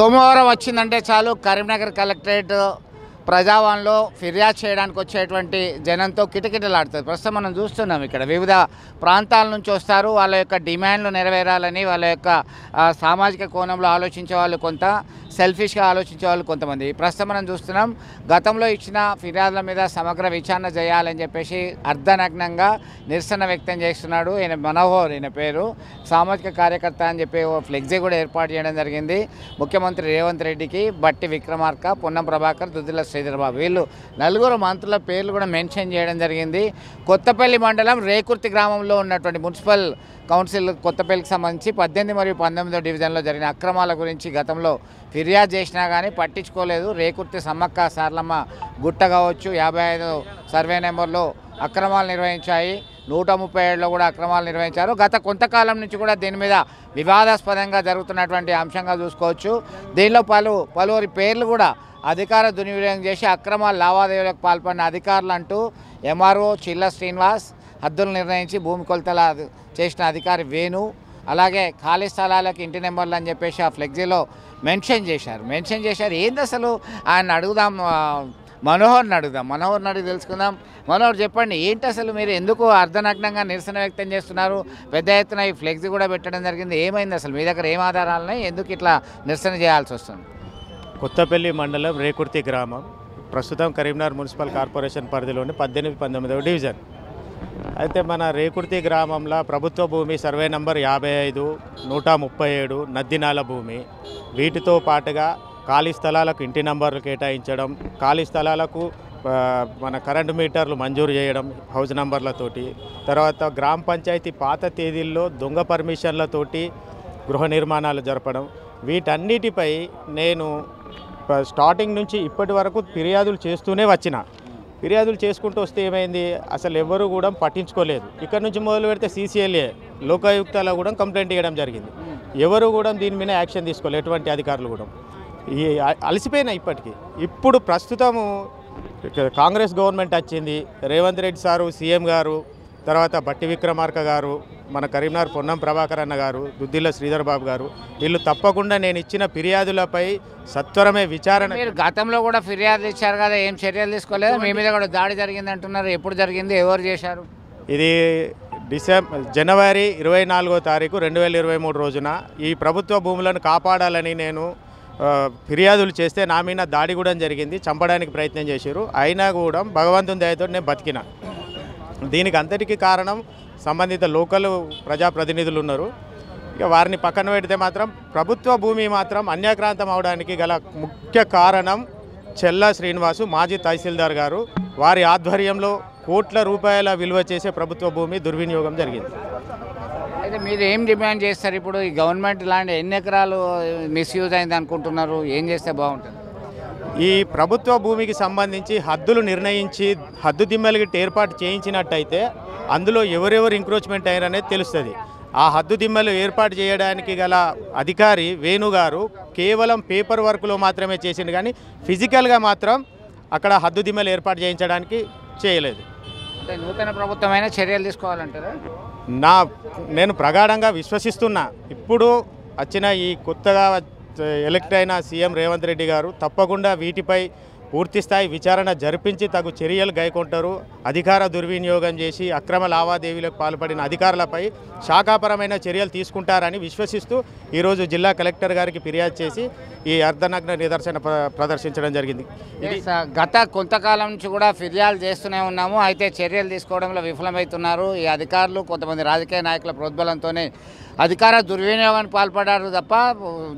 సోమవారం వచ్చిందంటే చాలు కరీంనగర్ కలెక్టరేట్ ప్రజావాణిలో ఫిర్యాదు చేయడానికి వచ్చేటువంటి జనంతో కిటకిటలాడుతుంది. ప్రస్తుతం మనం చూస్తున్నాం ఇక్కడ వివిధ ప్రాంతాల నుంచి వస్తారు. వాళ్ళ యొక్క డిమాండ్లు నెరవేరాలని, వాళ్ళ యొక్క సామాజిక కోణంలో ఆలోచించే వాళ్ళు కొంత, సెల్ఫిష్గా ఆలోచించే వాళ్ళు కొంతమంది. ప్రస్తుతం మనం చూస్తున్నాం గతంలో ఇచ్చిన ఫిర్యాదుల మీద సమగ్ర విచారణ చేయాలని చెప్పేసి అర్ధనగ్నంగా నిరసన వ్యక్తం చేస్తున్నాడు. ఈయన మనోహర్, ఈయన పేరు, సామాజిక కార్యకర్త అని చెప్పి ఓ ఫ్లెక్సీ కూడా ఏర్పాటు చేయడం జరిగింది. ముఖ్యమంత్రి రేవంత్ రెడ్డికి బట్టి విక్రమార్క, పొన్నం ప్రభాకర్, దుద్దిల శ్రీధర్బాబు, వీళ్ళు నలుగురు మంత్రుల పేర్లు కూడా మెన్షన్ చేయడం జరిగింది. కొత్తపల్లి మండలం రేకుర్తి గ్రామంలో ఉన్నటువంటి మున్సిపల్ కౌన్సిల్ కొత్తపల్లికి సంబంధించి 18 మరియు 19వ డివిజన్లో జరిగిన అక్రమాల గురించి గతంలో ఫిర్యాదు చేసినా కానీ పట్టించుకోలేదు. రేకుర్తి సమ్మక్క సార్లమ్మ గుట్ట కావచ్చు, 55 సర్వే నెంబర్లో అక్రమాలు నిర్వహించాయి, 137లో కూడా అక్రమాలు నిర్వహించారు. గత కొంతకాలం నుంచి కూడా దీని మీద వివాదాస్పదంగా జరుగుతున్నటువంటి అంశంగా చూసుకోవచ్చు. దీనిలో పలువురి పేర్లు కూడా అధికార దుర్వినియోగం చేసి అక్రమ లావాదేవీలకు పాల్పడిన అధికారులు అంటూ ఎంఆర్ఓ చిల్ల శ్రీనివాస్, హద్దులు నిర్ణయించి భూమి కొలతల చేసిన అధికారి వేణు, అలాగే ఖాళీ స్థలాలకు ఇంటి నెంబర్లు అని చెప్పేసి ఆ ఫ్లెక్సీలో మెన్షన్ చేశారు. ఏంది అసలు ఆయన అడుగుదాం, మనోహర్ని అడిగి తెలుసుకుందాం. మనోహర్, చెప్పండి, ఏంటి అసలు మీరు ఎందుకు అర్ధనగ్నంగా నిరసన వ్యక్తం చేస్తున్నారు? పెద్ద ఎత్తున ఈ ఫ్లెక్సీ కూడా పెట్టడం జరిగింది. ఏమైంది అసలు? మీ దగ్గర ఏం ఆధారాలున్నాయి? ఎందుకు ఇట్లా నిరసన చేయాల్సి వస్తుంది? కొత్తపల్లి మండలం రేకుర్తి గ్రామం ప్రస్తుతం కరీంనగర్ మున్సిపల్ కార్పొరేషన్ పరిధిలోని 18, 19వ డివిజన్. అయితే మన రేకుర్తి గ్రామంలో ప్రభుత్వ భూమి సర్వే నంబర్ 55, 137 నద్దినాల భూమి, వీటితో పాటుగా ఖాళీ స్థలాలకు ఇంటి నంబర్లు కేటాయించడం, ఖాళీ స్థలాలకు మన కరెంటు మీటర్లు మంజూరు చేయడం హౌస్ నంబర్లతోటి, తర్వాత గ్రామ పంచాయతీ పాత తేదీల్లో దొంగ పర్మిషన్లతోటి గృహ నిర్మాణాలు జరపడం, వీటన్నిటిపై నేను స్టార్టింగ్ నుంచి ఇప్పటి వరకు ఫిర్యాదులు చేస్తూనే ఫిర్యాదులు చేసుకుంటూ వస్తే ఏమైంది, అసలు ఎవరు కూడా పట్టించుకోలేదు. ఇక్కడ నుంచి మొదలు పెడితే CCLA లోకాయుక్తలో కూడా కంప్లైంట్ ఇవ్వడం జరిగింది. ఎవరు కూడా దీని మీద యాక్షన్ తీసుకోలేదు, ఎటువంటి అధికారులు కూడా. ఈ అలసిపోయినా ఇప్పటికీ. ఇప్పుడు ప్రస్తుతము కాంగ్రెస్ గవర్నమెంట్ వచ్చింది, రేవంత్ రెడ్డి సారు సీఎం గారు, తర్వాత బట్టి విక్రమార్క గారు, మన కరీంనగర్ పొన్నం ప్రభాకర్ అన్న గారు, దుద్దిల్ల శ్రీధర్ బాబు గారు, వీళ్ళు తప్పకుండా నేను ఇచ్చిన ఫిర్యాదులపై సత్వరమే విచారణ. మీరు గతంలో కూడా ఫిర్యాదులు ఇచ్చారు కదా, ఏం చర్యలు తీసుకోలేదు? మీ మీద కూడా దాడి జరిగింది అంటున్నారు. ఎప్పుడు జరిగింది, ఎవరు చేశారు? ఇది జనవరి 24వ తారీఖు 2023 రోజున ఈ ప్రభుత్వ భూములను కాపాడాలని నేను ఫిర్యాదులు చేస్తే నా మీద దాడి కూడా జరిగింది, చంపడానికి ప్రయత్నం చేశారు. అయినా కూడా భగవంతుని దయతో నేను బతికిన. దీనికి అంతటికీ కారణం సంబంధిత లోకల్ ప్రజాప్రతినిధులు ఉన్నారు. ఇక వారిని పక్కన పెడితే మాత్రం ప్రభుత్వ భూమి మాత్రం అన్యాక్రాంతం అవడానికి గల ముఖ్య కారణం చెల్లా శ్రీనివాసు, మాజీ తహసీల్దార్ గారు, వారి ఆధ్వర్యంలో కోట్ల రూపాయల విలువ చేసే ప్రభుత్వ భూమి దుర్వినియోగం జరిగింది. అయితే మీరు ఏం డిమాండ్ చేస్తారు ఇప్పుడు? ఈ గవర్నమెంట్ ల్యాండ్ ఎన్ని ఎకరాలు మిస్యూజ్ అయింది అనుకుంటున్నారు? ఏం చేస్తే బాగుంటుంది? ఈ ప్రభుత్వ భూమికి సంబంధించి హద్దులు నిర్ణయించి హద్దు దిమ్మలకి ఏర్పాటు చేయించినట్టయితే అందులో ఎవరెవరు ఎంక్రోచ్మెంట్ అయ్యారనేది తెలుస్తుంది. ఆ హద్దు దిమ్మలు ఏర్పాటు చేయడానికి గల అధికారి వేణుగారు కేవలం పేపర్ వర్క్లో మాత్రమే చేసిండు, కానీ ఫిజికల్గా మాత్రం అక్కడ హద్దు దిమ్మలు ఏర్పాటు చేయించడానికి చేయలేదు. అంటే నూతన ప్రభుత్వమైన చర్యలు తీసుకోవాలంటారా? నేను ప్రగాఢంగా విశ్వసిస్తున్నా. ఇప్పుడు వచ్చిన ఈ కొత్తగా ఎలక్ట్ అయిన సీఎం రేవంత్ రెడ్డి గారు తప్పకుండా వీటిపై పూర్తిస్థాయి విచారణ జరిపించి తగు చర్యలు గైకొంటారు. అధికార దుర్వినియోగం చేసి అక్రమ లావాదేవీలకు పాల్పడిన అధికారులపై శాఖాపరమైన చర్యలు తీసుకుంటారని విశ్వసిస్తూ ఈరోజు జిల్లా కలెక్టర్ గారికి ఫిర్యాదు చేసి ఈ అర్ధనగ్న నిదర్శన ప్రదర్శించడం జరిగింది. గత కొంతకాలం నుంచి కూడా ఫిర్యాదు చేస్తూనే ఉన్నాము, అయితే చర్యలు తీసుకోవడంలో విఫలమవుతున్నారు ఈ అధికారులు. కొంతమంది రాజకీయ నాయకుల ప్రోద్బలంతోనే అధికార దుర్వినియోగానికి పాల్పడ్డారు తప్ప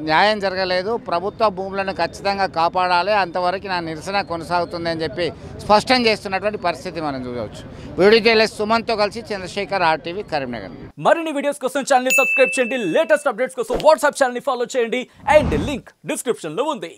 న్యాయం జరగలేదు. ప్రభుత్వ భూములను ఖచ్చితంగా కాపాడాలి, అంతవరకు నా నిరసన కొనసాగుతుంది అని చెప్పి స్పష్టం చేస్తున్నటువంటి పరిస్థితి మనం చూడవచ్చు. వీడియో జర్నలిస్ట్ సుమన్తో కలిసి చంద్రశేఖర్, RTV, కరీంనగర్. మరిన్ని వీడియోస్ కోసం ఛానల్ ని సబ్స్క్రైబ్ చేయండి, లేటెస్ట్ అప్డేట్స్ కోసం వాట్సాప్ ఛానల్ ని ఫాలో చేయండి, అండ్ లింక్ డిస్క్రిప్షన్ లో ఉంది.